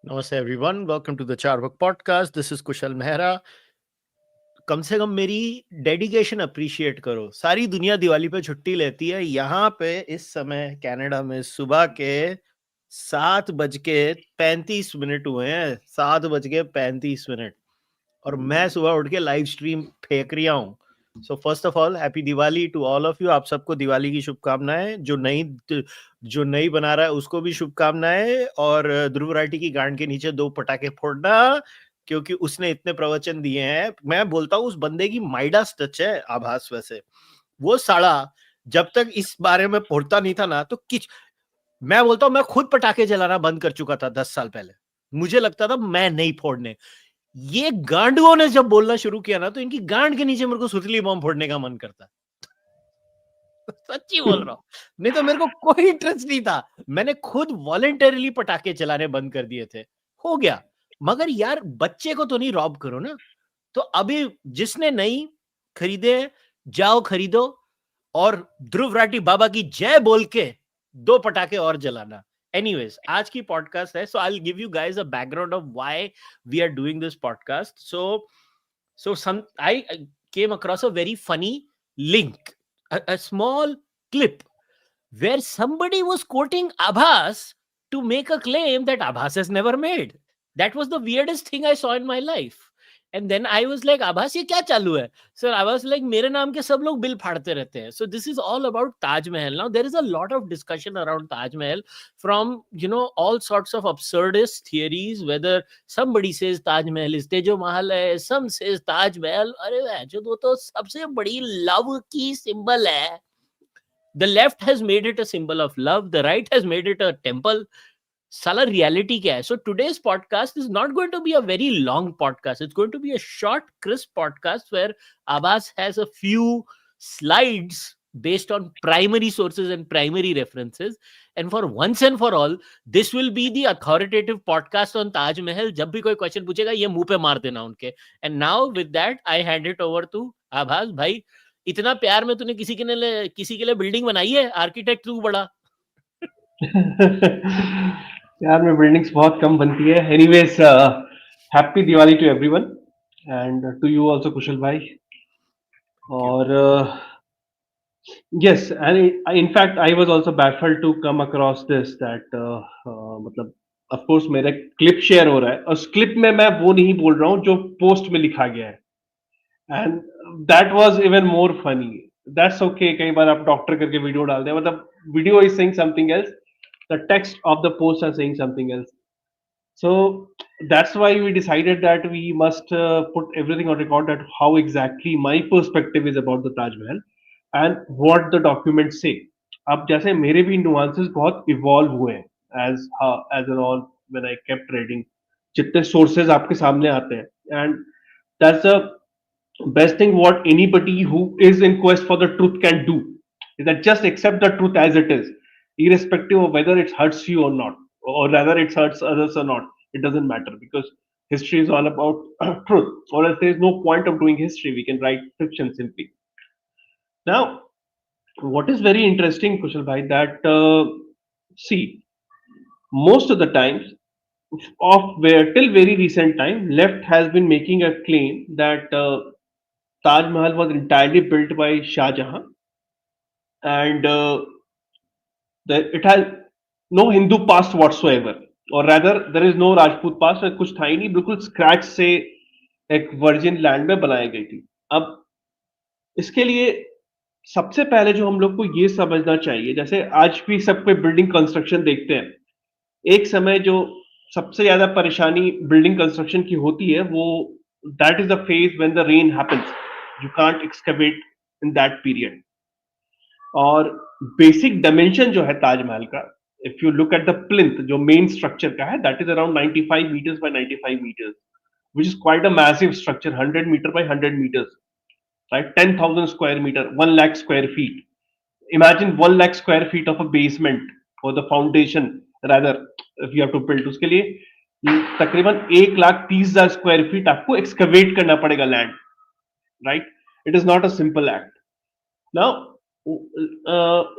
नमस्ते everyone, welcome to the Charvak podcast. This is Kushal Mehra. कम से कम मेरी डेडिकेशन अप्रिशिएट करो. सारी दुनिया दिवाली पे छुट्टी लेती है. यहाँ पे इस समय कनाडा में सुबह के 7:35 हुए हैं. 7:35, और मैं सुबह उठ के लाइव स्ट्रीम फेंक रहा हूँ. So first of all, happy Diwali to all of you. आप सबको दिवाली की शुभकामनाएं. जो नई बना रहा है उसको भी शुभकामनाएं. और ध्रुव राठी की गांड के नीचे 2 पटाखे फोड़ना, क्योंकि उसने इतने प्रवचन दिए हैं. मैं बोलता हूँ उस बंदे की माइडास टच है आभास. वैसे वो साला जब तक इस बारे में पढ़ता नहीं था ना, तो मैं बोलता हूँ मैं खुद पटाखे जलाना बंद कर चुका था 10 साल पहले. मुझे लगता था मैं नहीं फोड़ने. ये गांडुओं ने जब बोलना शुरू किया ना, तो इनकी गांड के नीचे मेरे को सुतली बम फोड़ने का मन करता. सच्ची बोल रहा हूं. नहीं तो मेरे को कोई इंटरेस्ट नहीं था. मैंने खुद वॉलेंटरीली पटाखे चलाने बंद कर दिए थे. हो गया. मगर यार, बच्चे को तो नहीं रॉब करो ना. तो अभी जिसने नहीं खरीदे, जाओ खरीदो. और ध्रुव राठी बाबा की जय बोल के 2 पटाखे और जलाना. Anyways, आज की पॉडकास्ट है. So I'll give you guys a background of why we are doing this podcast. So I came across a very funny link, a small clip where somebody was quoting Aabhas to make a claim that Aabhas has never made. That was the weirdest thing I saw in my life. And then I was like, Aabhas, ये क्या चालू है? So I was like, मेरे नाम के सब लोग bill फाड़ते रहते हैं. So this is all about Taj Mahal. Now there is a lot of discussion around Taj Mahal from, all sorts of absurdist theories, whether somebody says Taj Mahal is Tejo Mahalaya, some says Taj Mahal. अरे जो वो तो सबसे बड़ी love की symbol है. The left has made it a symbol of love. The right has made it a temple. Sala reality kya hai? So today's podcast is not going to be a very long podcast. It's going to be a short, crisp podcast where Abbas has a few slides based on primary sources and primary references. And for once and for all, this will be the authoritative podcast on Taj Mahal. जब भी कोई question पूछेगा, ये मुंह पे मार देना उनके. And now with that, I hand it over to Abbas. भाई, इतना प्यार में तूने किसी के लिए बिल्डिंग बनाई है? आर्किटेक्ट तू बड़ा. यार में बिल्डिंग्स बहुत कम बनती है. Anyways, happy Diwali to everyone and to you also Kushal भाई. और yes, and in fact I was also baffled to come across this that मतलब of course मेरा क्लिप शेयर हो रहा है और उस क्लिप में मैं वो नहीं बोल रहा हूँ जो पोस्ट में लिखा गया है. And that was even more funny. That's okay, कई बार आप डॉक्टर करके वीडियो डाल दें, मतलब video is saying something else, the text of the post are saying something else. So that's why we decided that we must put everything on record, that how exactly my perspective is about the Taj Mahal and what the documents say. अब जैसे मेरे भी nuances बहुत evolve हुए हैं as an all when I kept reading, जितने sources आपके सामने आते हैं, and that's the best thing what anybody who is in quest for the truth can do, is that just accept the truth as it is, irrespective of whether it hurts you or not, or rather it hurts others or not. It doesn't matter, because history is all about truth, or else there is no point of doing history. We can write fiction simply. Now, what is very interesting, Kushal bhai, that see, most of the times of where till very recent time left has been making a claim that Taj Mahal was entirely built by Shahjahan, and it has no Hindu past whatsoever, or rather there is no Rajput past. कुछ था ही नहीं, बिल्कुल scratch से एक virgin land में बनाई गई थी. अब इसके लिए सबसे पहले जो हम लोग को ये समझना चाहिए, जैसे आज भी सब कोई बिल्डिंग कंस्ट्रक्शन देखते हैं, एक समय जो सबसे ज्यादा परेशानी बिल्डिंग कंस्ट्रक्शन की होती है, वो that is the phase when the rain happens. You can't excavate in that period. और बेसिक डायमेंशन जो है ताजमहल का, if you look at the plinth जो मेन स्ट्रक्चर का है, that is around 95 meters by 95 meters, which is quite a massive structure, 100 meter by 100 meters, right? 10,000 square meter, 1 lakh square feet. Imagine 1 lakh square feet of a basement or the foundation, rather, if you have to build. उसके लिए तकरीबन 1,30,000 square feet आपको excavate करना पड़ेगा land, right? It is not a simple act. Now,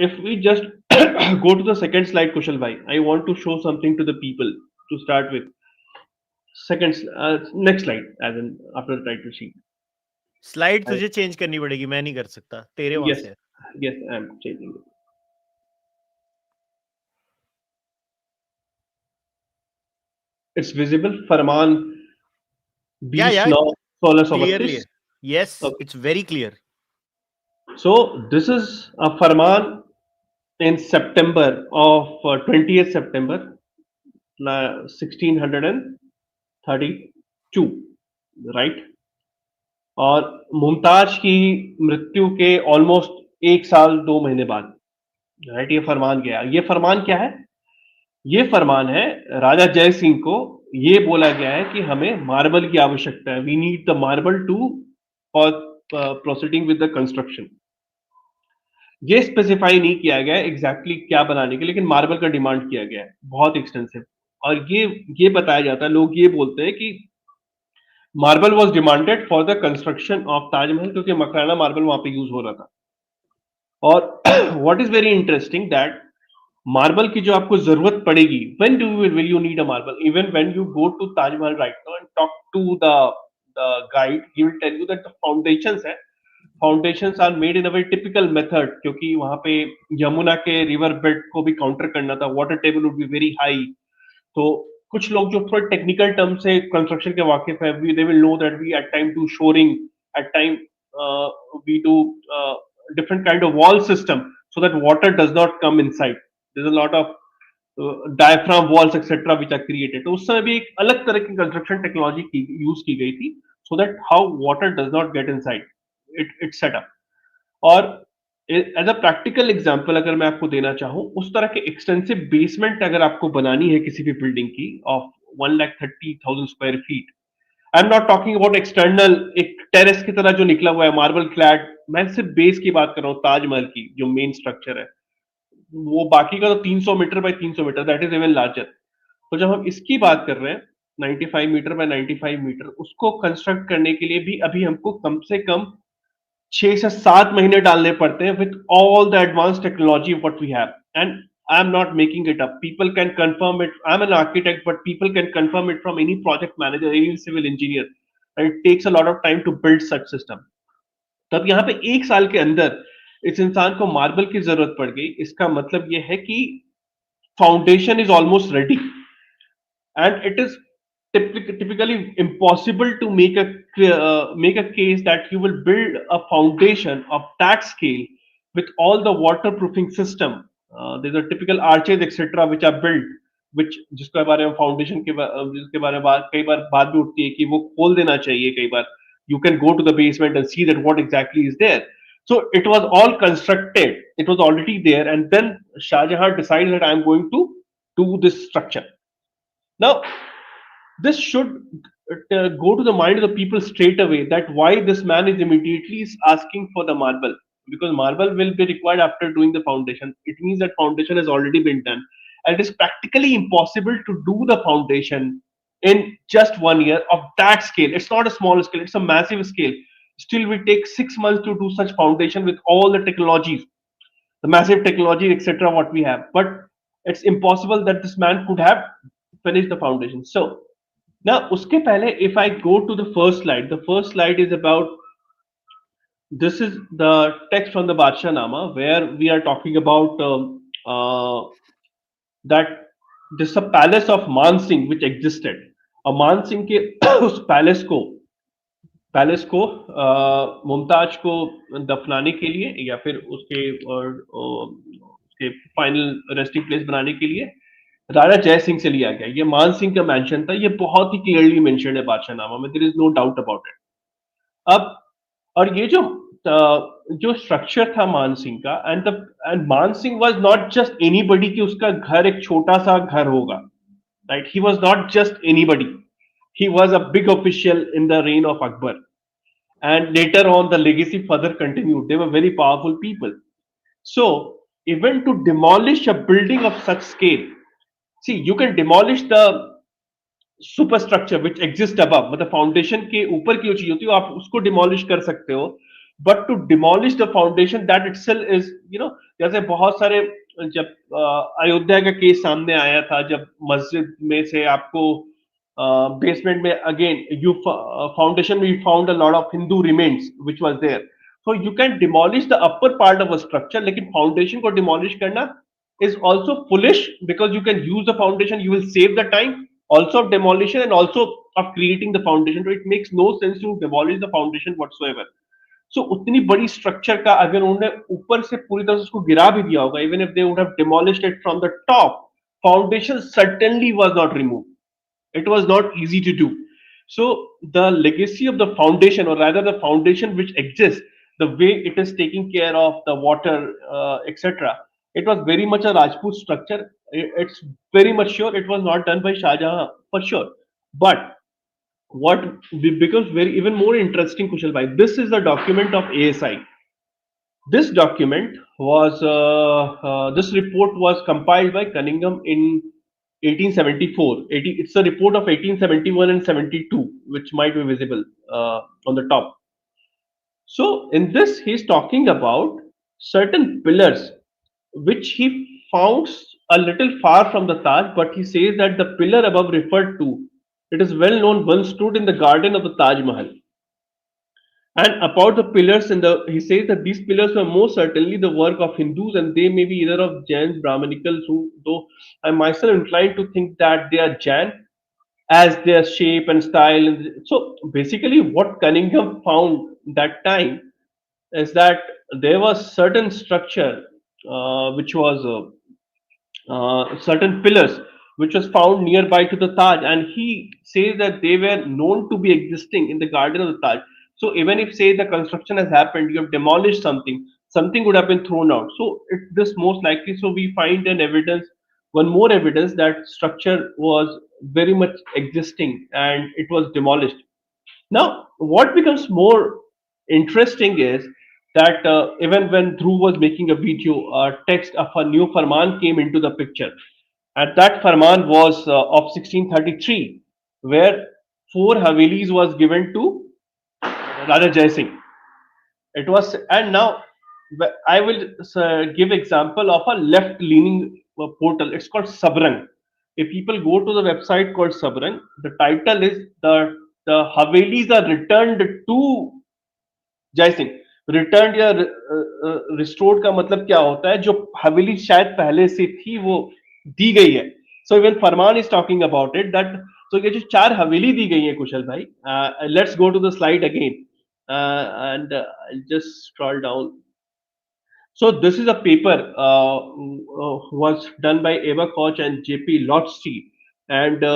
if we just go to the second slide, Kushal bhai, I want to show something to the people to start with. Second, next slide, as in after the title sheet. Slide तुझे change करनी पड़ेगी, मैं नहीं कर सकता, तेरे वहां Yes, से है। yes, I'm changing it. It's visible. Farman या 20 9 16 क्लियरली है, 32. Yes, Okay. It's very clear. So this is a Farman in September of 20th September 1632, right? और मुमताज की मृत्यु के ऑलमोस्ट 1 साल 2 महीने बाद, राइट, ये फरमान गया। ये फरमान क्या है? ये फरमान है राजा जय सिंह को ये बोला गया है कि हमें मार्बल की आवश्यकता है, we need the marble to for proceeding with the construction. ये स्पेसिफाई नहीं किया गया है एग्जैक्टली क्या बनाने के, लेकिन मार्बल का डिमांड किया गया है बहुत एक्सटेंसिव। और ये बताया जाता है, लोग ये बोलते हैं कि marble was demanded for the construction of Taj Mahal, क्योंकि मकराना मार्बल वहां पे यूज हो रहा था। और what is very interesting that marble की जो आपको जरूरत पड़ेगी, when do will you need a marble, even when you go to Taj Mahal right now and talk to the guide, he will tell you that the foundations है, foundations are made in a very typical method, क्योंकि वहां पे यमुना के river bed को भी counter करना था, water table would be very high. तो कुछ लोग जो थोड़े टेक्निकल टर्म से कंस्ट्रक्शन के वाकिफ है, we they will know that we at time do shoring, at time we do different kind of wall system so that water does not come inside. There's a lot of diaphragm walls etc which are created. तो उस समय भी एक अलग तरह की construction technology की use की गई थी, so that how water does not get inside it set up. और एज अ प्रैक्टिकल एग्जाम्पल अगर मैं आपको देना चाहूं, उस तरह के एक्सटेंसिव बेसमेंट अगर आपको बनानी है किसी भी बिल्डिंग की of 1,30,000 square feet, I am not talking about external एक टेरेस की तरह जो निकला हुआ है मार्बल क्लैड, मैं सिर्फ बेस की बात कर रहा हूँ, ताजमहल की जो मेन स्ट्रक्चर है, वो बाकी का तो 300 metre by 300 metre, that is even larger. तो जब हम इसकी बात कर रहे हैं 95 मीटर बाय 95 मीटर, उसको कंस्ट्रक्ट करने के लिए भी अभी हमको कम से कम 6 से 7 महीने डालने पड़ते हैं with all the advance technology what we have. And I am not making it up, people can confirm it, I am an architect but people can confirm it from any project manager, any civil engineer, and it takes a lot of time to build such system. तब यहाँ पे 1 साल के अंदर इस इंसान को marble की जरूरत पड़ गई, इसका मतलब यह है कि foundation is almost ready, and it is typically impossible to make a case that you will build a foundation of that scale with all the waterproofing system. There's a typical arches etc which are built, which जिसके बारे में foundation के जिसके बारे में बात कई बार बात भी उठती है कि वो खोल देना चाहिए कई बार, you can go to the basement and see that what exactly is there. So it was all constructed, it was already there, and then Shahjahan decided that I'm going to do this structure. Now, this should go to the mind of the people straight away that why this man is immediately asking for the marble, because marble will be required after doing the foundation. It means that foundation has already been done, and it is practically impossible to do the foundation in just 1 year of that scale. It's not a small scale; it's a massive scale. Still, we take 6 months to do such foundation with all the technologies, the massive technology, etc. What we have, but it's impossible that this man could have finished the foundation. So now, uske pehle, if I go to the first slide is about, this is the text from the Badshah Nama, where we are talking about that this is a palace of Man Singh which existed. और मान सिंह के उस palace को मुमताज को दफनाने के लिए या फिर उसके फाइनल रेस्टिंग प्लेस बनाने के लिए राजा जय सिंह से लिया गया। ये मान सिंह का मेंशन था, ये बहुत ही क्लियरली मेंशन है बादशाहनामा में, there is no doubt about it. अब और ये जो स्ट्रक्चर था मान सिंह का, एंड मान Singh was not just anybody कि उसका घर एक छोटा सा घर होगा, right, he was not just anybody, he was a big official in the reign of Akbar, and later on the legacy further continued. They were very powerful people. So even to demolish a building of such scale, see, you can demolish the superstructure which exists above, मतलब foundation के ऊपर की जो चीज होती है आप उसको डिमोलिश कर सकते हो, but to demolish the foundation that itself is, जैसे बहुत सारे, जब अयोध्या का केस सामने आया था, जब मस्जिद में से आपको basement में again foundation we found a lot of Hindu remains which was there. So you can demolish the upper part of a structure, लेकिन foundation को demolish करना is also foolish because you can use the foundation, you will save the time also of demolition and also of creating the foundation. So it makes no sense to demolish the foundation whatsoever. सो उतनी बड़ी structure का अगर उन्होंने ऊपर से पूरी तरह से उसको गिरा भी दिया होगा, even if they would have demolished it from the top, foundation certainly was not remove, it was not easy to do. So the legacy of the foundation, or rather the foundation which exists, the way it is taking care of the water, etc., it was very much a Rajput structure. It's very much sure it was not done by Shah Jahan for sure. But what becomes very even more interesting, Kushal bhai, this is the document of ASI. This document was this report was compiled by Cunningham in 1874. It's a report of 1871 and 72, which might be visible on the top. So in this, he's talking about certain pillars which he found a little far from the Taj, but he says that the pillar above referred to, it is well known, once stood in the garden of the Taj Mahal. And about the pillars, in the he says that these pillars were most certainly the work of Hindus, and they may be either of Jains, Brahmanicals, who though I myself inclined to think that they are Jain as their shape and style. So basically, what Cunningham found that time is that there was certain structure which was certain pillars which was found nearby to the Taj, and he says that they were known to be existing in the garden of the Taj. So even if say the construction has happened, you have demolished something, something would have been thrown out. So this most likely. So we find an evidence, one more evidence that structure was very much existing and it was demolished. Now, what becomes more interesting is that even when Dhruv was making a video, a text of a new Farman came into the picture. And that Farman was of 1633, where four Havelis was given to Raja Jai Singh. It was, and now I will give example of a left-leaning portal. It's called Sabrang. If people go to the website called Sabrang, the title is the Havelis are returned to जय Singh. Return या restored का मतलब क्या होता है, जो हवेली शायद पहले से थी वो दी गई है. So even Farman is talking about it that. तो ये जो चार हवेली दी गई है कुशल भाई, let's go to the slide again and just scroll down. So this is a paper was done by Eva Koch and JP Lotsky, and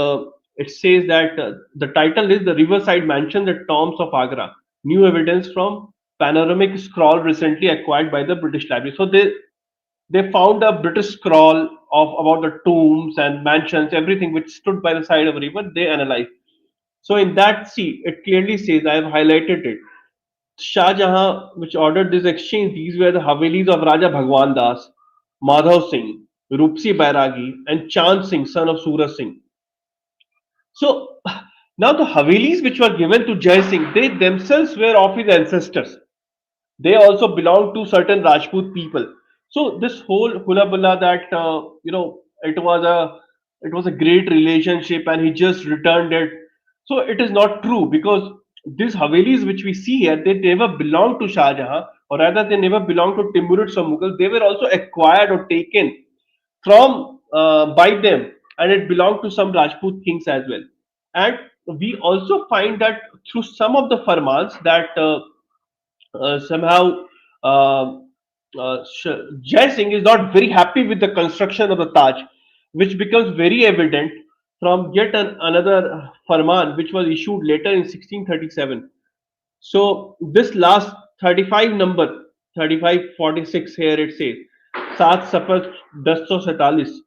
it says that the title is "The Riverside Mansion, the Tombs of Agra: New Evidence from Panoramic Scroll Recently Acquired by the British Library." So they found a British scroll of about the tombs and mansions, everything which stood by the side of a river. They analyzed. So in that, see, it clearly says, I have highlighted it. Shah Jahan, which ordered this exchange, these were the Havelis of Raja Bhagwan Das, Madhav Singh, Rupsi Bairagi, and Chand Singh, son of Suraj Singh. So now the Havelis which were given to Jai Singh, they themselves were of his ancestors. They also belonged to certain Rajput people. So this whole hula bulla that it was a great relationship and he just returned it. So it is not true because these Havelis which we see here, they never belonged to Shah Jahan, or rather they never belonged to Timurids or Mughals. They were also acquired or taken from by them, and it belonged to some Rajput kings as well. And we also find that through some of the farmans that somehow Jai Singh is not very happy with the construction of the Taj, which becomes very evident from yet another farman which was issued later in 1637. So this last 35 number, 3546 here it says, Sat Safar 1047,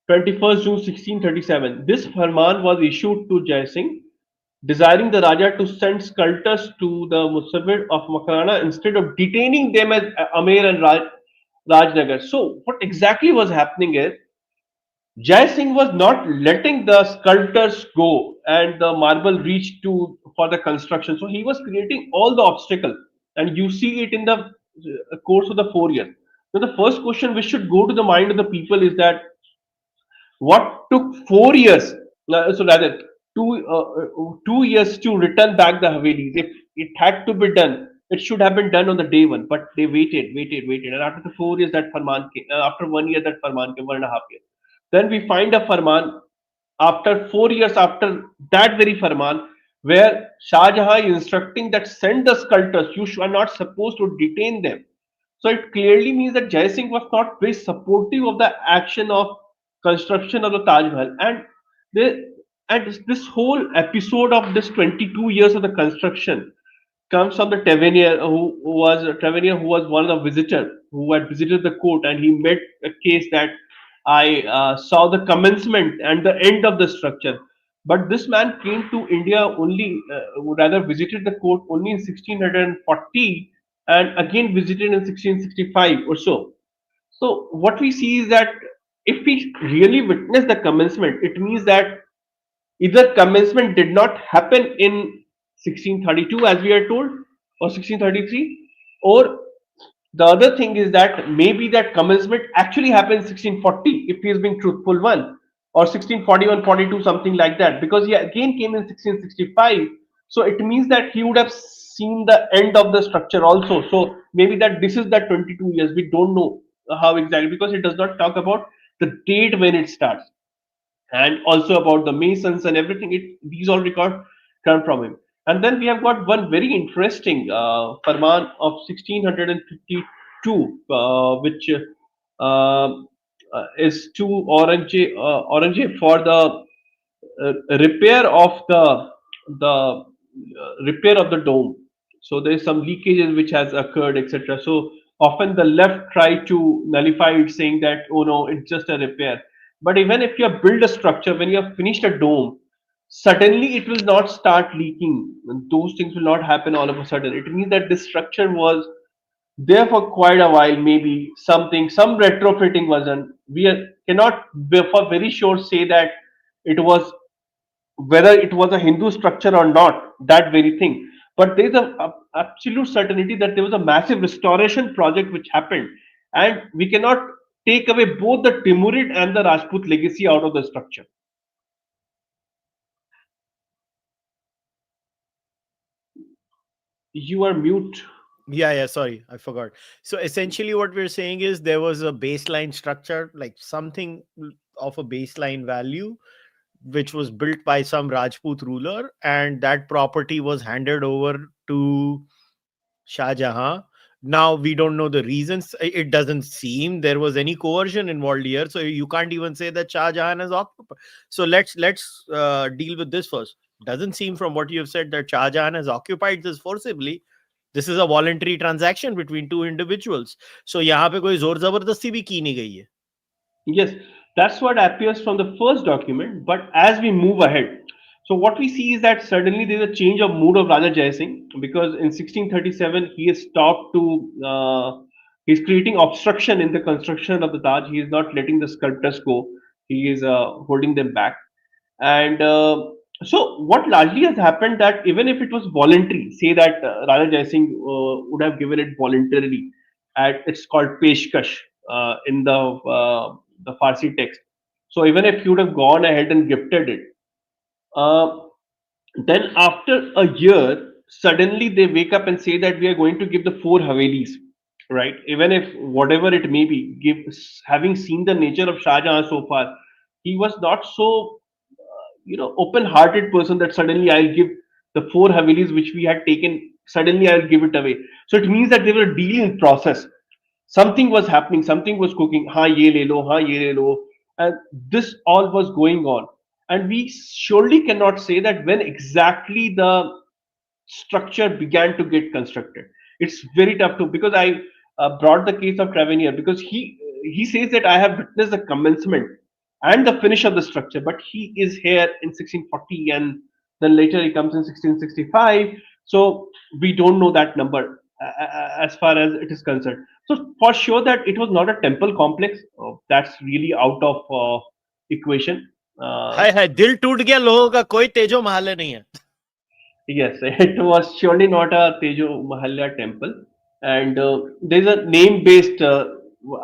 21st June 1637. This farman was issued to Jai Singh, desiring the Raja to send sculptors to the Musawwir of Makarana instead of detaining them at Amer and Rajnagar. So, what exactly was happening is Jai Singh was not letting the sculptors go and the marble reach to for the construction. So, he was creating all the obstacle, and you see it in the course of the 4 years. So, the first question which should go to the mind of the people is that what took 4 years? So rather, 2 years to return back the Havelis. If it had to be done, it should have been done on the day one. But they waited, and after the 4 years, that farman came. After 1 year, that farman came, 1.5 years. Then we find a farman after 4 years after that very farman, where Shah Jahan is instructing that send the sculptors. You are not supposed to detain them. So it clearly means that Jai Singh was not very supportive of the action of construction of the Taj Mahal, and they, and this whole episode of this 22 years of the construction comes from the Tavernier who was one of the visitor who had visited the court, and he made a case that I saw the commencement and the end of the structure. But this man came to India only, rather visited the court only in 1640, and again visited in 1665 or so. So what we see is that if we really witness the commencement, it means that either commencement did not happen in 1632 as we are told, or 1633, or the other thing is that maybe that commencement actually happened in 1640 if he is being truthful one, or 1641, 42, something like that, because he again came in 1665. So it means that he would have seen the end of the structure also. So maybe that this is that 22 years. We don't know how exactly, because it does not talk about the date when it starts, and also about the masons and everything. These all record come from him. And then we have got one very interesting farman of 1652, which is to Aurangzeb for the repair of the repair of the dome. So there is some leakages which has occurred, etc. So often the left try to nullify it, saying that oh no, it's just a repair. But even if you have built a structure, when you have finished a dome, suddenly it will not start leaking. And those things will not happen all of a sudden. It means that this structure was there for quite a while. Maybe some retrofitting was done. Cannot for very sure say that it was, whether it was a Hindu structure or not, that very thing. But there is a absolute certainty that there was a massive restoration project which happened, and we cannot take away both the Timurid and the Rajput legacy out of the structure. You are mute. Yeah, sorry, I forgot. So essentially, what we're saying is there was a baseline structure, like something of a baseline value, which was built by some Rajput ruler, and that property was handed over to Shah Jahan. Now we don't know the reasons. It doesn't seem there was any coercion involved here, so you can't even say that Shah Jahan has occupied. So let's deal with this first. Doesn't seem from what you have said that Shah Jahan has occupied this forcibly. This is a voluntary transaction between two individuals. So यहाँ पे कोई जोर जबरदस्ती भी की नहीं गई है. Yes, that's what appears from the first document. But as we move ahead, so what we see is that suddenly there's a change of mood of Raja Jai Singh, because in 1637 he has stopped to he's creating obstruction in the construction of the Taj. He is not letting the sculptors go. He is holding them back. And so what largely has happened, that even if it was voluntary, say that Raja Jai Singh would have given it voluntarily, at it's called peshkash in the Farsi text. So even if you would have gone ahead and gifted it, uh, then after a year, suddenly they wake up and say that we are going to give the four Havelis, right? Even if whatever it may be, having seen the nature of Shah Jahan so far, he was not so open-hearted person that suddenly I'll give the four Havelis which we had taken. Suddenly I'll give it away. So it means that they were dealing in process. Something was happening, something was cooking. Ha ye le lo, ha ye le lo, and this all was going on. And we surely cannot say that when exactly the structure began to get constructed. It's very tough to, because I brought the case of Travanier, because he says that I have witnessed the commencement and the finish of the structure, but he is here in 1640, and then later he comes in 1665. So we don't know that number as far as it is concerned. So for sure that it was not a temple complex. That's really out of equation. Uh, हाय हाय दिल टूट गया लोगों का कोई तेजो महालय नहीं है. Yes, it was surely not a Tejo Mahalaya temple, and there's a name-based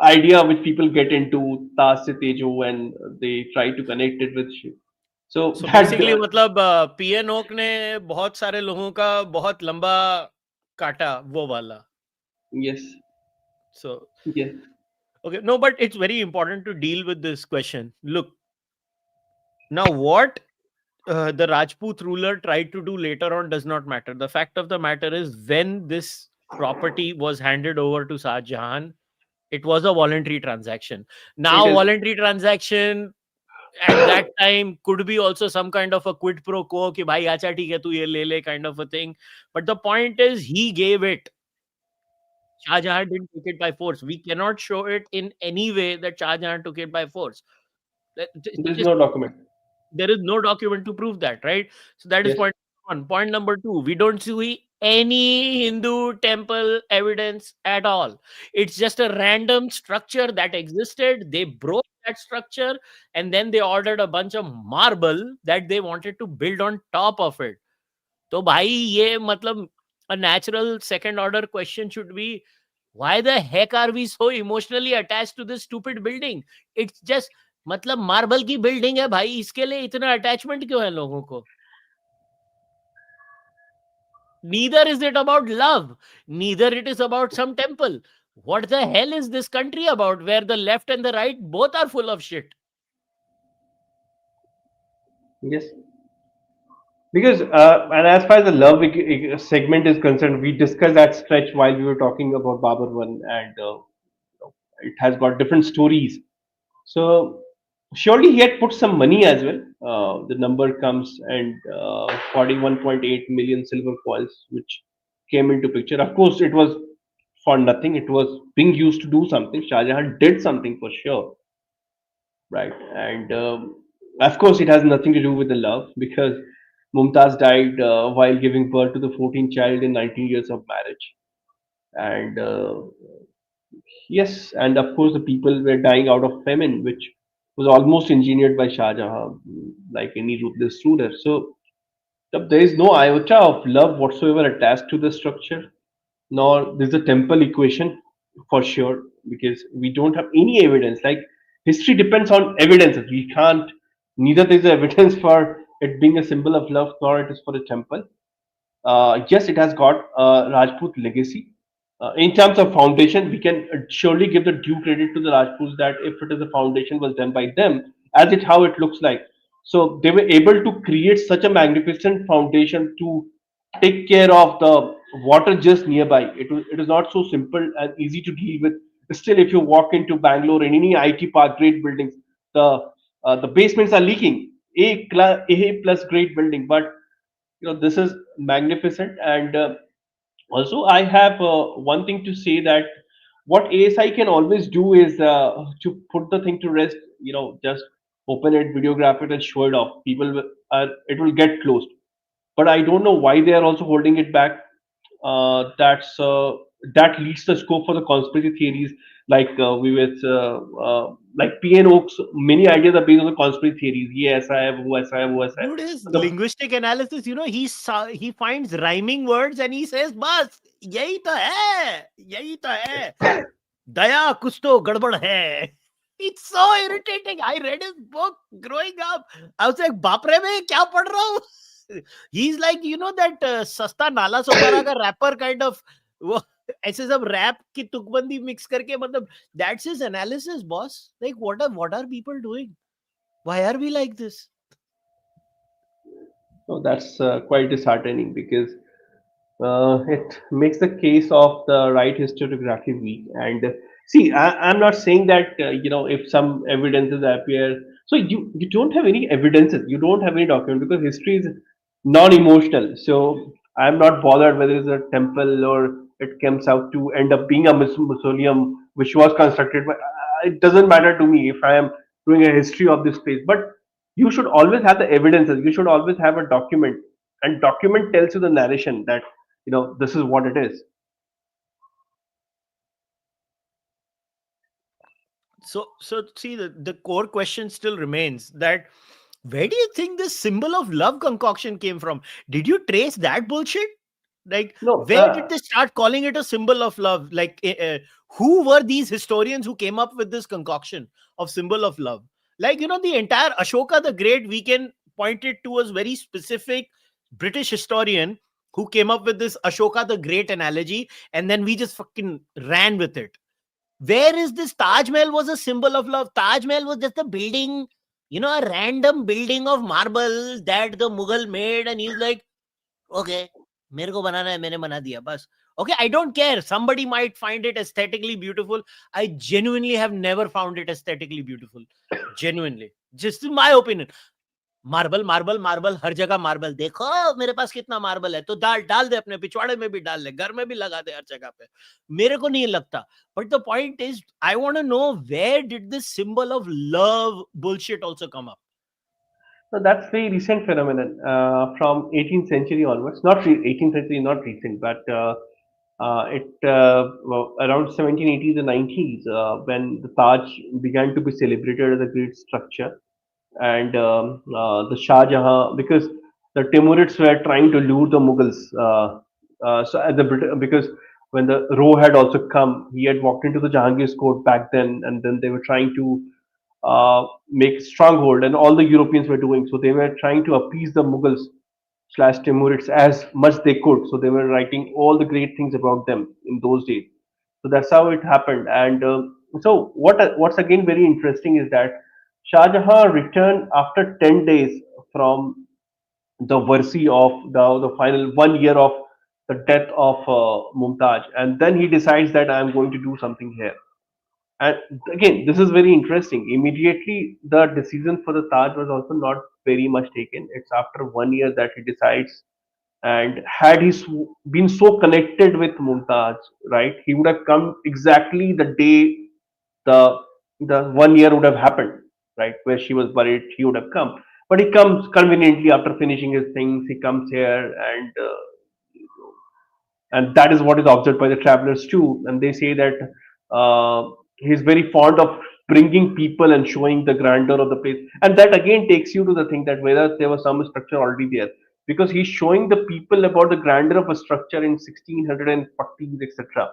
idea which people get into, Tas se Tejo, and they try to connect it with Shiv. So So that basically मतलब PN okay ने बहुत सारे लोगों का बहुत लंबा काटा वो वाला. yes, So yes, okay, no, but it's very important to deal with this question. Look, now what the Rajput ruler tried to do later on does not matter. The fact of the matter is, when this property was handed over to Shahjahan, it was a voluntary transaction. it Now, is. voluntary transaction at that time could be also some kind of a quid pro quo ki bhai acha theek hai tu ye le le kind of a thing. But the point is, he gave it. Shah Jahan didn't take it by force. We cannot show it in any way that Shah Jahan took it by force. There is Just, no document. there is no document to prove that, right? So that is Yes, point one. Point number two, we don't see any Hindu temple evidence at all. It's just a random structure that existed. They broke that structure and then they ordered a bunch of marble that they wanted to build on top of it. तो भाई ये मतलब a natural second order question should be, why the heck are we so emotionally attached to this stupid building? It's just मतलब marble की building है भाई, इसके लिए इतना अटैचमेंट क्यों है लोगों को? Neither is it about love, neither it is about some temple. What the hell is this country about, where the left and the right both are full of shit? yes. Because and as far as the love segment is concerned, we discussed that stretch while we were talking about Babur one, and it has got different stories. So surely he had put some money as well. The number comes and 41.8 million silver coins, which came into picture. Of course, it was for nothing. It was being used to do something. Shah Jahan did something for sure, right? And of course, it has nothing to do with the love because Mumtaz died while giving birth to the 14th child in 19 years of marriage. And yes, and of course, the people were dying out of famine, which was almost engineered by Shah Jahan, like any ruthless ruler. So there is no iota of love whatsoever attached to the structure, nor there's a temple equation for sure, because we don't have any evidence. Like history depends on evidences. We can't, neither there's evidence for it being a symbol of love, nor it is for a temple. Yes, it has got Rajput legacy. In terms of foundation, we can surely give the due credit to the Rajputs that if it is a foundation was done by them, as it how it looks like. So they were able to create such a magnificent foundation to take care of the water just nearby. It is not so simple and easy to deal with. Still, if you walk into Bangalore in any IT park, great buildings, the basements are leaking. A plus great building, but this is magnificent. And also I have one thing to say that what ASI can always do is to put the thing to rest, just open it, videograph it, and show it off. It will get closed, but I don't know why they are also holding it back. That leads the scope for the conspiracy theories, like like PN Oaks. Many ideas are based on the conspiracy theories. ये ऐसा है, वो ऐसा है, वो ऐसा है. Dude, his The linguistic analysis, he finds rhyming words and he says, "Bas, यही तो है, यही तो है. दया कुछ तो गड़बड़ है." It's so irritating. I read his book growing up. I was like, "बाप रे मैं क्या पढ़ रहा हूँ?" He's like, that सस्ता नाला सोपारा का rapper kind of. वो ऐसे सब rap की तुकबंदी mix करके मतलब that's his analysis, boss. Like, what are people doing? Why are we like this? So that's quite disheartening because it makes the case of the right historiography weak. And see, I'm not saying that if some evidences appear, so you don't have any evidences, you don't have any document because history is non-emotional. So I'm not bothered whether it's a temple or it comes out to end up being a mausoleum which was constructed. But it doesn't matter to me if I am doing a history of this place. But you should always have the evidences. You should always have a document, and document tells you the narration that this is what it is. So see, the core question still remains that where do you think this symbol of love concoction came from? Did you trace that bullshit? Like, No, where did they start calling it a symbol of love? Like, who were these historians who came up with this concoction of symbol of love? Like, the entire Ashoka the Great, we can pointed to a very specific British historian who came up with this Ashoka the Great analogy, and then we just fucking ran with it. Where is this? Taj Mahal was a symbol of love. Taj Mahal was just a building, a random building of marble that the Mughal made, and he's like, okay, मेरे को बनाना है, मैंने बना दिया बस. Okay, I don't care. Somebody might find it aesthetically beautiful. I genuinely have never found it aesthetically beautiful. Genuinely. Just in my opinion. Marble marble marble हर जगह marble. देखो मेरे पास कितना मार्बल है, तो डाल डाल दे, अपने पिछवाड़े में भी डाल दे, घर में भी लगा दे, हर जगह पे. मेरे को नहीं लगता. But the point is, I want to know, where did this symbol of love bullshit also come up? So that's very recent phenomenon from 18th century onwards. Not 18th century, not recent, but well, around 1780s and 90s when the Taj began to be celebrated as a great structure, and the Shahjahan, because the Timurids were trying to lure the Mughals. So at the because when the Roh had also come, he had walked into the Jahangir's court back then, and then they were trying to make stronghold, and all the Europeans were doing. So they were trying to appease the Mughals slash Timurids as much they could. So they were writing all the great things about them in those days. So that's how it happened. And so what's again very interesting is that Shah Jahan returned after 10 days from the Versi of the final 1 year of the death of Mumtaz, and then he decides that I'm going to do something here. And again, this is very interesting. Immediately, the decision for the Taj was also not very much taken. It's after 1 year that he decides. And had he been so connected with Mumtaz, right, he would have come exactly the day the 1 year would have happened, right, where she was buried. He would have come, but he comes conveniently after finishing his things. He comes here, and that is what is observed by the travelers too. And they say that he's very fond of bringing people and showing the grandeur of the place, and that again takes you to the thing that whether there was some structure already there, because he's showing the people about the grandeur of a structure in 1640s, etc.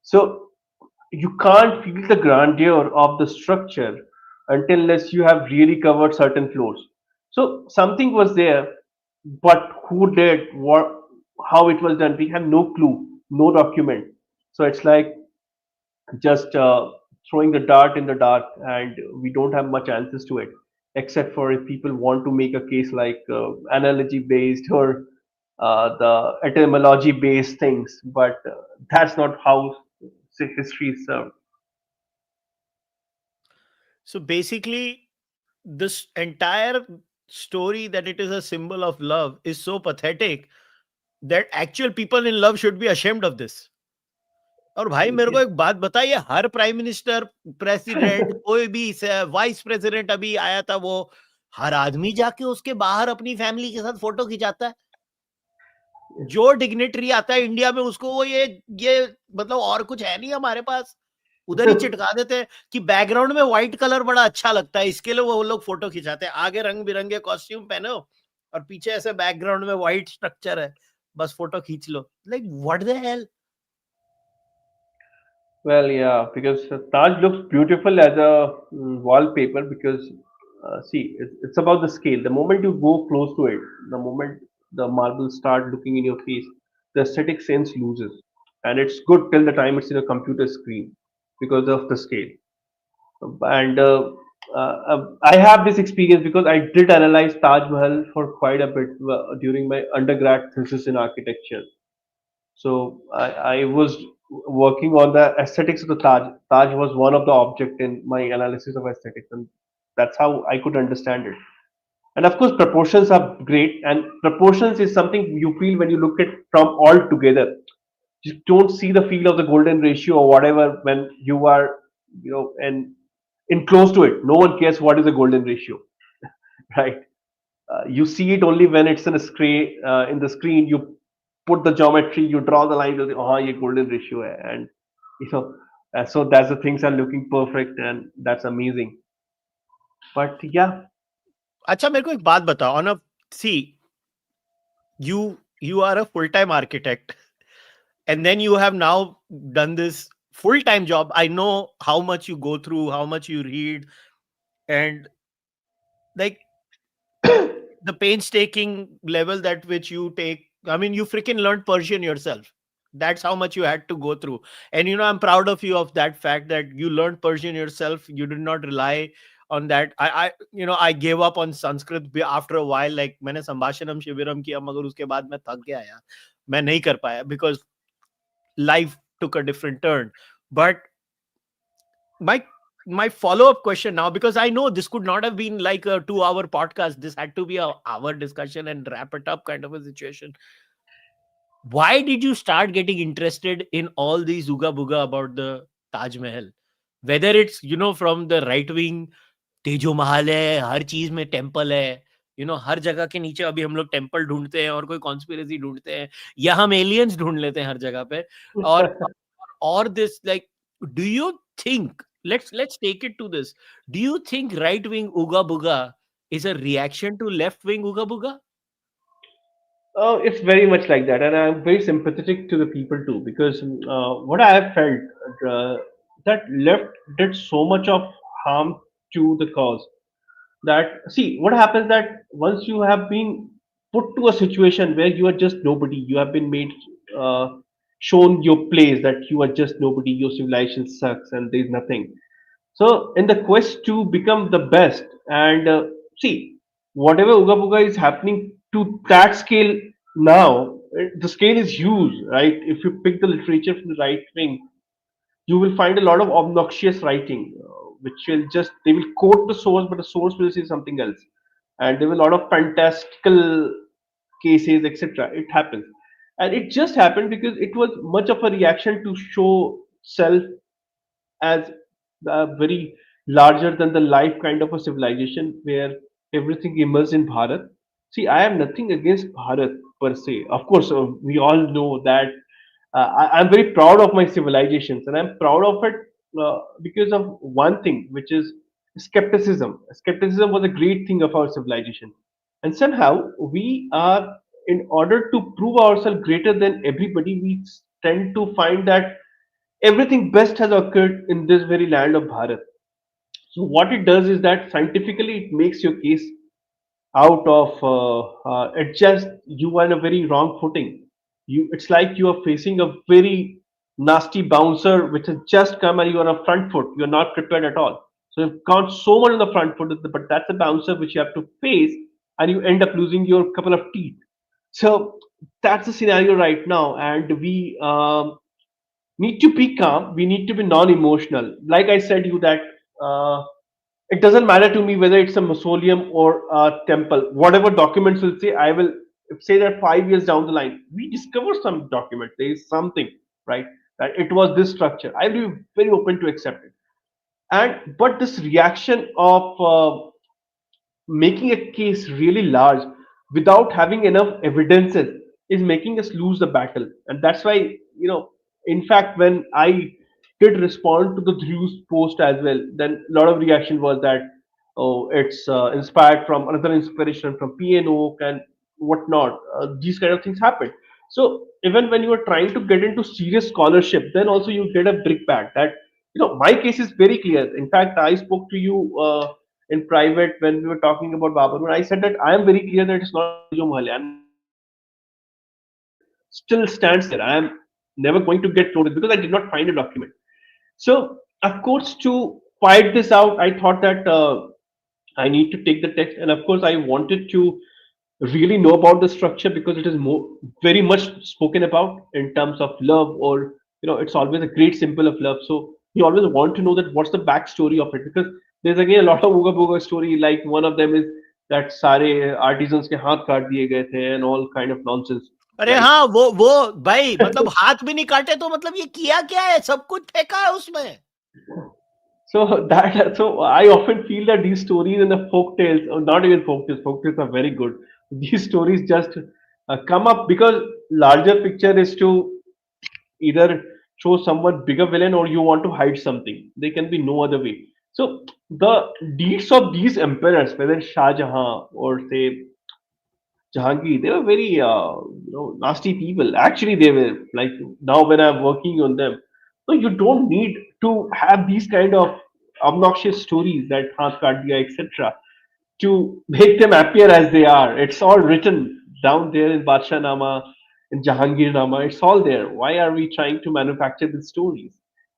So you can't feel the grandeur of the structure until unless you have really covered certain floors. So something was there, but who did what, how it was done, we have no clue, no document. So it's like just throwing the dart in the dark, and we don't have much answers to it, except for if people want to make a case like analogy based or the etymology based things, but that's not how history is served. So basically, this entire story that it is a symbol of love is so pathetic that actual people in love should be ashamed of this. और भाई मेरे को एक बात बताइए, हर prime minister, president, कोई भी vice president अभी आया था, वो हर आदमी जाके उसके बाहर अपनी फैमिली के साथ फोटो खिंचाता है. जो डिग्नेटरी आता है इंडिया में, उसको वो ये मतलब और कुछ है नहीं हमारे पास, उधर ही चिटका देते हैं कि बैकग्राउंड में व्हाइट कलर बड़ा अच्छा लगता है, इसके लिए वो लोग फोटो खिंचाते हैं. आगे रंग बिरंगे कॉस्ट्यूम पहने हो और पीछे ऐसे बैकग्राउंड में व्हाइट स्ट्रक्चर है, बस फोटो खींच लो. Like what the hell. Well, yeah, because Taj looks beautiful as a wallpaper because see, it's about the scale. The moment you go close to it, the moment the marbles start looking in your face, the aesthetic sense loses, and it's good till the time it's in a computer screen because of the scale. And I have this experience because I did analyze Taj Mahal for quite a bit during my undergrad thesis in architecture. So I was working on the aesthetics of the Taj. Taj was one of the object in my analysis of aesthetics, and that's how I could understand it. And of course, proportions are great, and proportions is something you feel when you look at from all together. You don't see the feel of the golden ratio or whatever when you are, and in close to it. No one cares what is the golden ratio, right? You see it only when it's in a screen. In the screen, you put the geometry, you draw the line, you say, oh, ये golden ratio hai. And you know, so that's the things are looking perfect, and that's amazing. But yeah, अच्छा मेरे को एक बात बताओ, on a sea, you are a full time architect, and then you have now done this full time job. I know how much you go through, how much you read, and like the painstaking level that which you take. I mean, you freaking learned Persian yourself. That's how much you had to go through. And I'm proud of you of that fact that you learned Persian yourself. You did not rely on that. I gave up on Sanskrit after a while. Like मैंने संभाषणम शिविरम किया मगर उसके बाद मैं थक गया यार. मैं नहीं कर पाया because life took a different turn. But my my follow-up question now, because I know this could not have been like a 2-hour podcast. This had to be a hour discussion and wrap it up kind of a situation. Why did you start getting interested in all these ooga booga about the Taj Mahal? Whether it's from the right wing, तेजो महाल है, हर चीज में temple है, हर जगह के नीचे अभी हम लोग टेम्पल ढूंढते हैं और कोई कॉन्स्पिरेसी ढूंढते हैं, या हम एलियंस ढूंढ लेते हैं हर जगह पे. और this like, do you think, let's take it to this, do you think right wing ooga booga is a reaction to left wing ooga booga? It's very much like that, and I'm very sympathetic to the people too, because what I have felt, uh, that left did so much of harm to the cause. That, see what happens, that once you have been put to a situation where you are just nobody, you have been made, uh, shown your place, that you are just nobody, your civilization sucks, and there's nothing. So, in the quest to become the best, and see, whatever Uga Buga is happening to that scale now, the scale is huge, right? If you pick the literature from the right wing, you will find a lot of obnoxious writing, which will just, they will quote the source, but the source will say something else, and there will a lot of fantastical cases, etc. It happens, and it just happened because it was much of a reaction to show self as a very larger than the life kind of a civilization where everything immersed in Bharat. See, I have nothing against Bharat per se. Of course, we all know that I'm very proud of my civilizations, and I'm proud of it because of one thing, which is skepticism. Skepticism was a great thing of our civilization, and somehow we are, in order to prove ourselves greater than everybody, we tend to find that everything best has occurred in this very land of Bharat. So what it does is that scientifically it makes your case out of, it just, you are in a very wrong footing. It's like you are facing a very nasty bouncer which has just come and you are on a front foot. You're not prepared at all. So you've gone so much on the front foot, but that's a bouncer which you have to face, and you end up losing your couple of teeth. So that's the scenario right now, and we need to be calm. We need to be non-emotional. Like I said you that, uh, it doesn't matter to me whether it's a mausoleum or a temple. Whatever documents will say, I will say that 5 years down the line, we discover some document. There is something, right? That it was this structure. I will be very open to accept it. And but this reaction of making a case really large without having enough evidences is making us lose the battle. And that's why, in fact, when I did respond to the Drew's post as well, then a lot of reaction was that, oh, it's inspired from another inspiration from PNO and whatnot. These kind of things happen. So even when you are trying to get into serious scholarship, then also you get a brickbat that, my case is very clear. In fact, I spoke to you in private when we were talking about Babar. I said that I am very clear that it's not Tejo Mahalaya. And my document still stands there. I am never going to get thrown because I did not find a document. So, of course, to fight this out, I thought that I need to take the text, and of course, I wanted to really know about the structure because it is more very much spoken about in terms of love, or it's always a great symbol of love. So you always want to know that what's the backstory of it, because there's again a lot of uga boga story. Like one of them is that sare artisans के हाथ काट दिए गए थे and all kind of nonsense, अरे right? हाँ, वो भाई, मतलब हाथ भी नहीं काटे तो मतलब ये किया क्या है, सब कुछ फेंका है उसमें. So that, so I often feel that these stories and the folk tales, or not even folk tales are very good. These stories just come up because larger picture is to either show someone bigger villain or you want to hide something. There can be no other way. So the deeds of these emperors, whether Shah Jahan or say Jahangir, they were very nasty people. Actually, they were like, now when I'm working on them. So you don't need to have these kind of obnoxious stories that Hath Kaat Diya, etc. to make them appear as they are. It's all written down there in Badshah Nama, in Jahangir Nama. It's all there. Why are we trying to manufacture these stories,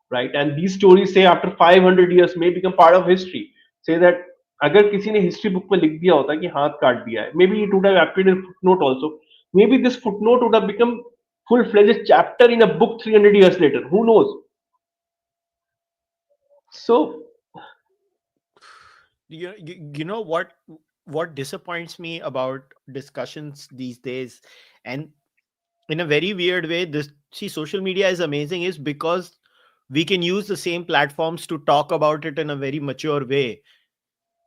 right? And these stories, say after 500 years, may become part of history. Say that अगर किसी ने history book में लिख दिया होता कि हाथ काट दिया है, maybe it would have appeared in footnote also. Maybe this footnote would have become full-fledged chapter in a book 300 years later. Who knows? So You know what disappoints me about discussions these days, and in a very weird way, this see social media is amazing, is because we can use the same platforms to talk about it in a very mature way,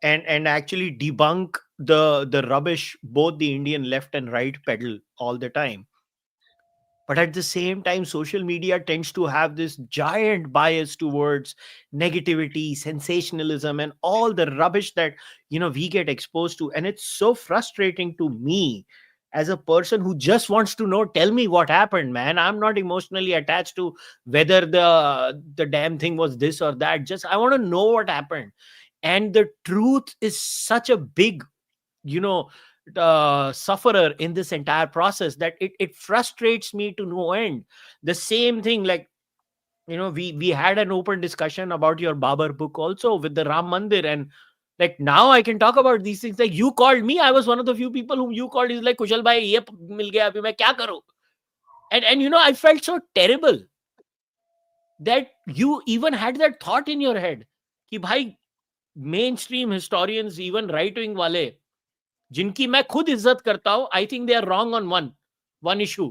and actually debunk the rubbish both the Indian left and right peddle all the time. But at the same time, social media tends to have this giant bias towards negativity, sensationalism, and all the rubbish that we get exposed to. And it's so frustrating to me as a person who just wants to know, tell me what happened, man. I'm not emotionally attached to whether the damn thing was this or that. Just I want to know what happened. And the truth is such a big, you know sufferer in this entire process, that it frustrates me to no end. The same thing, like, we had an open discussion about your Babar book also with the Ram Mandir, and like now I can talk about these things. Like, you called me, I was one of the few people whom you called. Is like, Kushal bhai, ye mil gaya, abhi main kya karu? And I felt so terrible that you even had that thought in your head कि भाई, mainstream historians, even right wing वाले, जिनकी मैं खुद इज्जत करता हूं, I think they are wrong on one issue.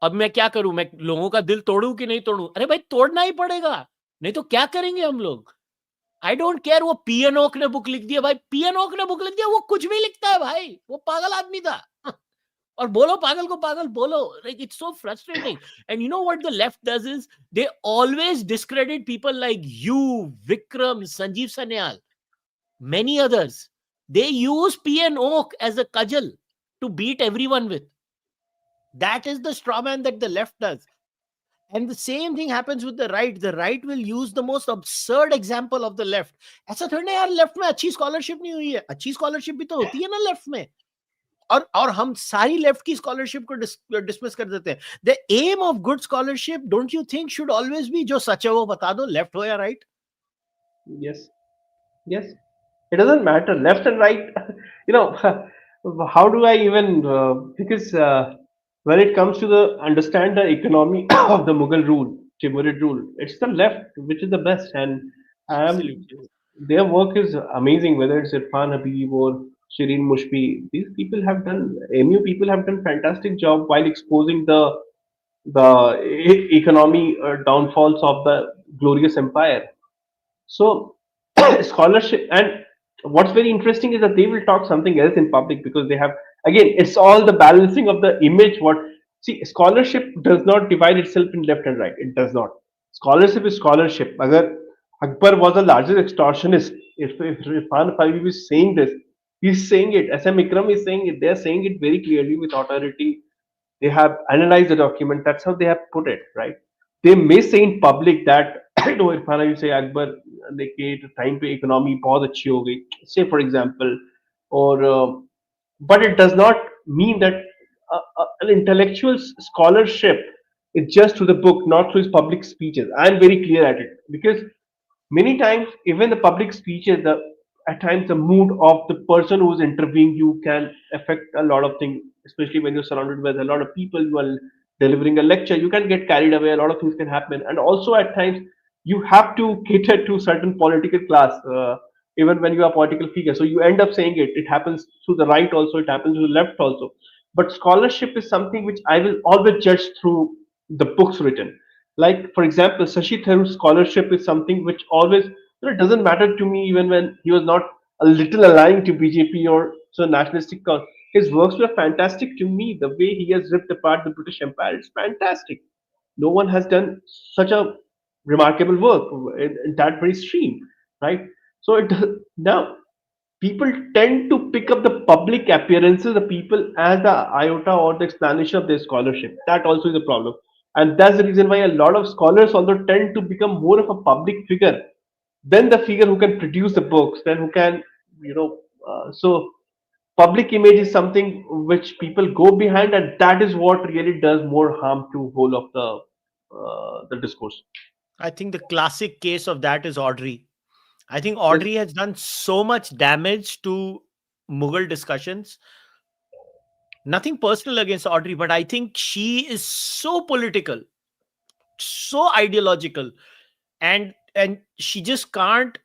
अब मैं क्या करूं? मैं लोगों का दिल तोड़ूं कि नहीं तोड़ूं? अरे भाई, तोड़ना ही पड़ेगा, नहीं तो क्या करेंगे हम लोग? आई डोंट केयर वो पीएन ओक ने बुक लिख दिया भाई, पीएन ओक ने बुक लिख दिया, वो कुछ भी लिखता है भाई, वो पागल आदमी था. और बोलो पागल को पागल बोलो. Like, it's so frustrating. And you know what the left does is they always discredit people like you, Vikram, Sanjeev Sanyal, many others. They use P and Oak as a cudgel to beat everyone with. That is the straw man that the left does. And the same thing happens with the right. The right will use the most absurd example of the left. ऐसा थोड़ी ना यार, left में अच्छी scholarship नहीं हुई है. अच्छी स्कॉलरशिप भी तो होती है ना लेफ्ट में. और हम सारी लेफ्ट की स्कॉलरशिप को डिसमिस कर देते हैं. The aim of good scholarship, don't you think, should always be जो सच है वो बता दो, लेफ्ट हो या right. yes, yes. It doesn't matter left and right. You know, how do I even because when it comes to the understand the economy of the Mughal rule, Timurid rule, it's the left which is the best, and um, Absolutely. their work is amazing. Whether it's Irfan Habib or Shireen Mushbi, these people have done. MU people have done fantastic job while exposing the economy downfalls of the glorious empire. So scholarship, and what's very interesting is that they will talk something else in public because they have, again, it's all the balancing of the image. What, see, scholarship does not divide itself in left and right. It does not. Scholarship is scholarship. Agar Akbar was the largest extortionist, if Irfan Fabi is saying this, he's saying it. SM Ikram is saying it. They're saying it very clearly with authority. They have analyzed the document. That's how they have put it, right? They may say in public that no, Irfan, you say Akbar देखिए time पे economy बहुत अच्छी हो गई, say for example, or but it does not mean that an intellectual scholarship is just through the book, not through his public speeches. I am very clear at it because many times even the public speeches, the at times the mood of the person who is interviewing you can affect a lot of things, especially when you're surrounded by a lot of people. You are delivering a lecture, you can get carried away, a lot of things can happen, and also at times you have to cater to certain political class, even when you are a political figure, so you end up saying it happens to the right also, it happens to the left also. But scholarship is something which I will always judge through the books written. Like, for example, Sashi Tharoor's scholarship is something which always, it doesn't matter to me even when he was not a little aligned to BJP or so nationalistic cause. His works were fantastic to me. The way he has ripped apart the British Empire is fantastic. No one has done such a remarkable work in that very stream, right? So it now people tend to pick up the public appearances, the people as the iota or the explanation of their scholarship. That also is a problem. And that's the reason why a lot of scholars also tend to become more of a public figure than the figure who can produce the books, then who can, you know, So public image is something which people go behind, and that is what really does more harm to whole of the discourse. I think the classic case of that is Audrey. I think Yes. Audrey has done so much damage to Mughal discussions. Nothing personal against Audrey, but I think she is so political, so ideological, and she just can't,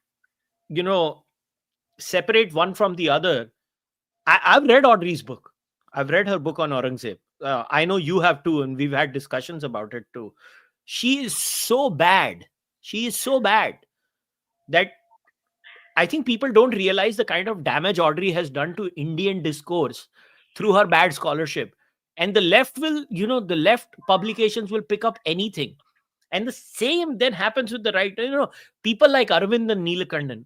you know, separate one from the other. I've read Audrey's book. I've read her book on Aurangzeb. I know you have too, and we've had discussions about it too. She is so bad. She is so bad that I think people don't realize the kind of damage Audrey has done to Indian discourse through her bad scholarship. And the left will, the left publications will pick up anything. And the same then happens with the right. People like Arvind and Neelakandan,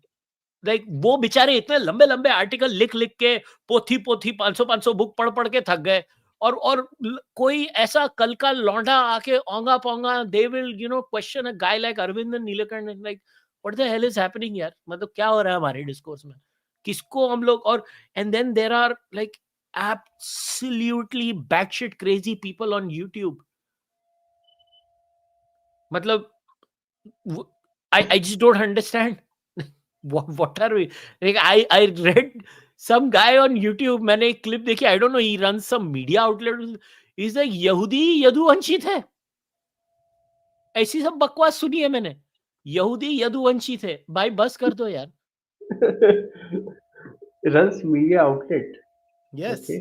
like वो बेचारे इतने लंबे लंबे article लिख लिख के पोथी पोथी 500 बुक पढ़ पढ़ के थक गए, और कोई ऐसा कल का लौंडा आके ओंगा पोंगा they will question a guy like Arvind Neelkanth, like what the hell is happening यार, मतलब क्या हो रहा है हमारे डिस्कोर्स में, किसको हम लोग, और and then there are like absolutely batshit crazy people on YouTube, मतलब I just don't understand. What are we? Like I read some guy on YouTube. मैंने एक clip देखी. I don't know. He runs some media outlet. He's like यहूदी यदुवंशी थे. ऐसी सब बकवास सुनी है मैंने. यहूदी यदुवंशी थे. भाई बस कर दो यार. Runs media outlet. Yes. Okay.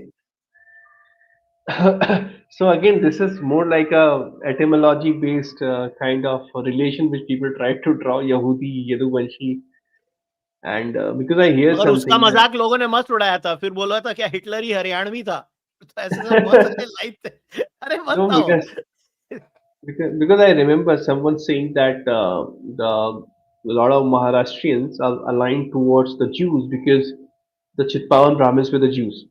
So again, this is more like a etymology based kind of relation which people try to draw, Yahudi, Yaduvanshi, and because I hear मगर उसका something that मजाक लोगों ने मस्त उड़ाया था. फिर बोला था क्या हिटलर ही हरियाणवी था. तो ऐसे सब बहुत सारे लाइन थे. अरे मत no, आओ. because I remember someone saying that the a lot of Maharashtrians are aligned towards the Jews because the Chitpavan Brahmins were the Jews.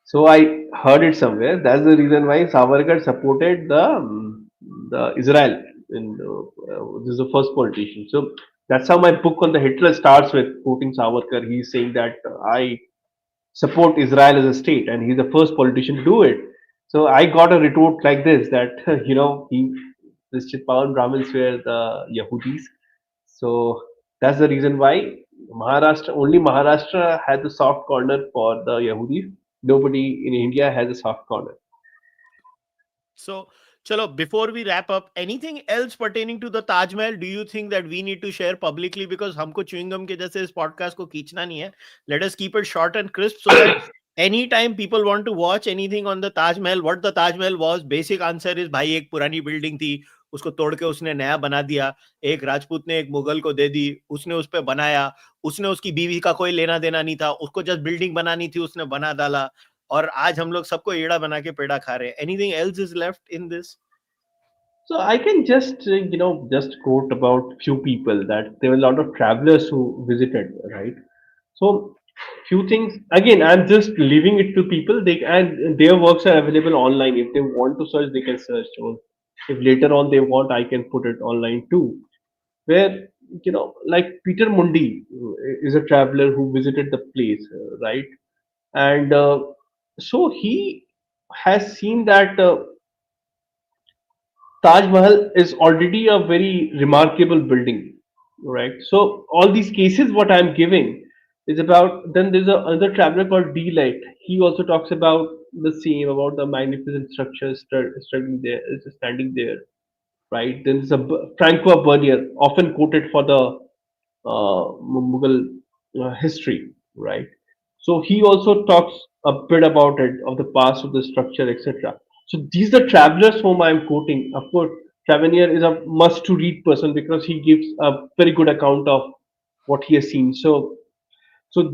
So I heard it somewhere. That's the reason why Savarkar supported the Israel. This is the first politician. So that's how my book on the Hitler starts with quoting Savarkar. He's saying that I support Israel as a state, and he's the first politician to do it. So I got a retort like this that this Chitpavan Brahmins were the Yahudis. So that's the reason why Maharashtra had the soft corner for the Yahudis. Nobody in India has a soft corner. So, chalo, before we wrap up, anything else pertaining to the Taj Mahal, do you think that we need to share publicly? Because हमको chewing gum के जैसे इस podcast को खींचना नहीं है. Let us keep it short and crisp so that anytime people want to watch anything on the Taj Mahal, what the Taj Mahal was, basic answer is भाई एक पुरानी building थी, उसको तोड़ के उसने नया बना दिया. एक राजपूत ने एक मुगल को दे दी, उसने उस पे बनाया, उसने उसकी बीवी का कोई लेना देना नहीं था, उसको जस्ट बिल्डिंग बनानी थी, उसने बना डाला. और आज हम लोग सबको एड़ा बना के पेड़ा खा रहे हैं. Anything else is left in this? So I can just just quote about few people that there were a lot of travelers who visited, right? So few things again. I'm just leaving it to people. They and their works are available online. If they want to search, they can search. Or if later on they want, I can put it online too. Where like Peter Mundi is a traveler who visited the place, right? And so he has seen that. Taj Mahal is already a very remarkable building, right? So all these cases, what I'm giving is about. Then there's another traveler called D Light. He also talks about the same, about the magnificent structure struggling there, is standing there, right? Then there's a Francois Bernier, often quoted for the Mughal history, right? So he also talks a bit about it, of the past of the structure, etc. So these are travelers whom I am quoting. Of course, Tavernier is a must-to-read person because he gives a very good account of what he has seen. So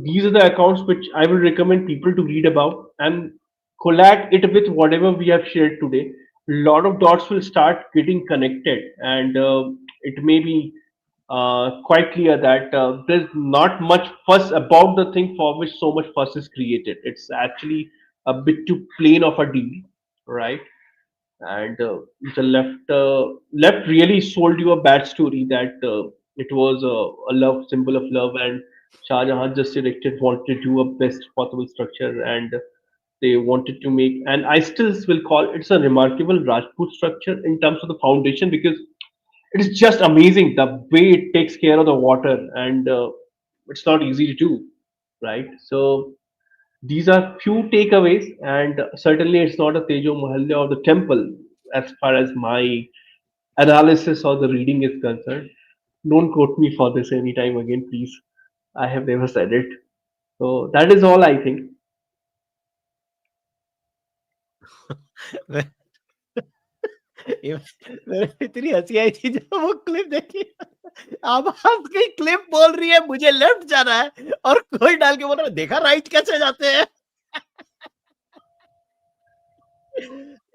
these are the accounts which I will recommend people to read about and collate it with whatever we have shared today. A lot of dots will start getting connected, and it may be quite clear that there's not much fuss about the thing for which so much fuss is created. It's actually a bit too plain of a deal, right? And the left really sold you a bad story that it was a love symbol of love, and Shahjahan just erected, wanted to do a best possible structure, and they wanted to make, and I still will call it's a remarkable Rajput structure in terms of the foundation, because it is just amazing the way it takes care of the water, and it's not easy to do, right? So these are few takeaways, and certainly it's not a Tejo Mahalaya or the temple as far as my analysis or the reading is concerned. Don't quote me for this anytime again, please. I have never said it. So that is all I think. ये मेरे को इतनी हंसी आई थी जब वो clip देखी। आवाज की क्लिप बोल रही है मुझे लेफ्ट जाना है और कोई डाल के बोल रहा है देखा राइट कैसे जाते हैं।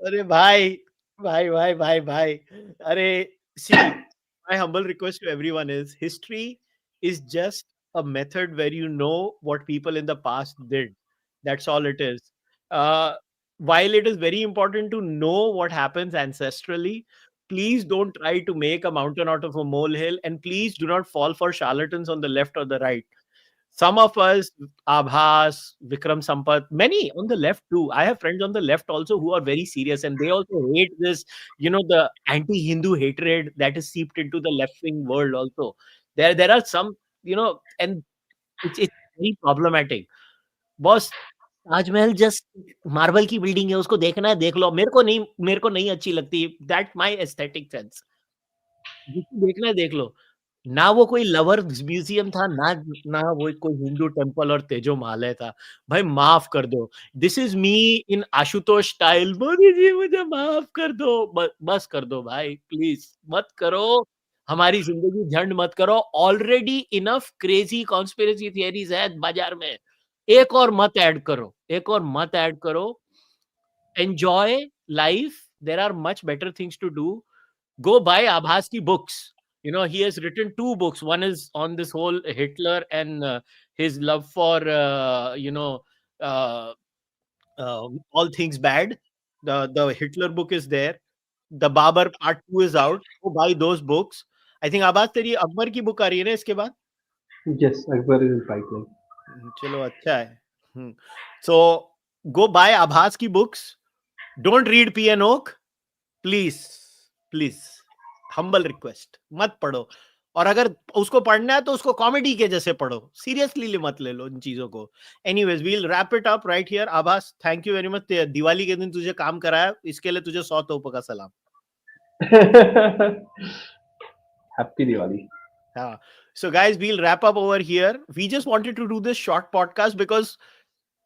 अरे भाई भाई भाई भाई भाई अरे सी my humble request to everyone is history is just a method where you know what people in the past did. That's all it is. uh, while it is very important to know what happens ancestrally, please don't try to make a mountain out of a molehill, and please do not fall for charlatans on the left or the right. Some of us, Aabhas, Vikram Sampath, many on the left too. I have friends on the left also who are very serious, and they also hate this, the anti-Hindu hatred that is seeped into the left-wing world also. There are some, and it's very problematic. Boss, Taj Mahal just marble की building है, उसको देखना है देख लो, मेरे को नहीं अच्छी लगती, दैट माय एस्थेटिक सेंस। जिसको देखना है देख लो। ना वो कोई लवर्स म्यूज़ियम था, ना ना वो कोई हिंदू टेम्पल और तेजो महालय था। भाई माफ़ कर दो। This is me in Ashutosh style, Modi ji मुझे माफ़ कर दो। बस कर दो भाई प्लीज़, मत करो। हमारी ज़िंदगी झंड मत करो। Already enough crazy conspiracy theories है बाज़ार में। एक और मत ऐड करो, एक और मत ऐड करो। Enjoy life, there are much better things to do. Go buy Aabhas ki books. He has written two books. One is on this whole Hitler and his love for, uh, all things bad. The Hitler book is there. The Babar part 2 is out. Go buy those books. I think Abbas तेरी अकबर की book आ रही है ना इसके बाद? Yes, Akbar is in pipeline. चलो अच्छा है। So go buy Aabhas की books. Don't read P and Oak. Please please, humble request, मत पढ़ो। और अगर उसको पढ़ना है तो उसको कॉमेडी के जैसे पढ़ो, सीरियसली मत ले लो इन चीजों को। Anyways we'll wrap it up right here. Abhas, thank you very much. Diwali के दिन तुझे काम कराया, इसके लिए तुझे 100 तोपों का सलाम। Happy Diwali. So guys, we'll wrap up over here. We just wanted to do this short podcast because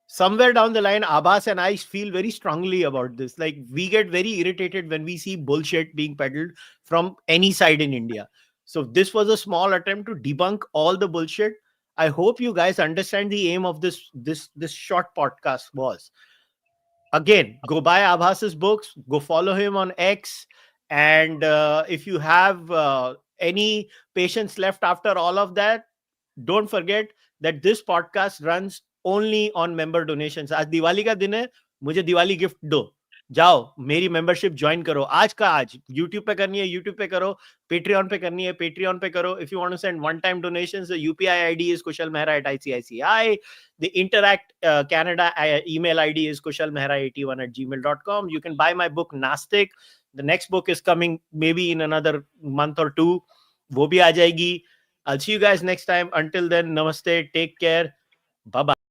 somewhere down the line, Abbas and I feel very strongly about this. Like, we get very irritated when we see bullshit being peddled from any side in India. So this was a small attempt to debunk all the bullshit. I hope you guys understand the aim of this short podcast was. Again, go buy Abbas's books, go follow him on X, and if you have any patience left after all of that, don't forget that this podcast runs only on member donations. आज दिवाली का दिन है, मुझे Diwali gift दो। जाओ मेरी membership join करो, आज का आज। यूट्यूब पे करनी है यूट्यूब पे करो, पेट्रियन पे करनी है पेट्रियन पे करो। If you want to send one time donations, the UPI ID is kushalmehra@icici. The Interact Canada email ID is kushalmehra81@gmail.com. You can buy my book Nastic. The next book is coming maybe in another month or two. वो भी आ जाएगी। I'll see you guys next time. Until then, namaste, take care, bye bye.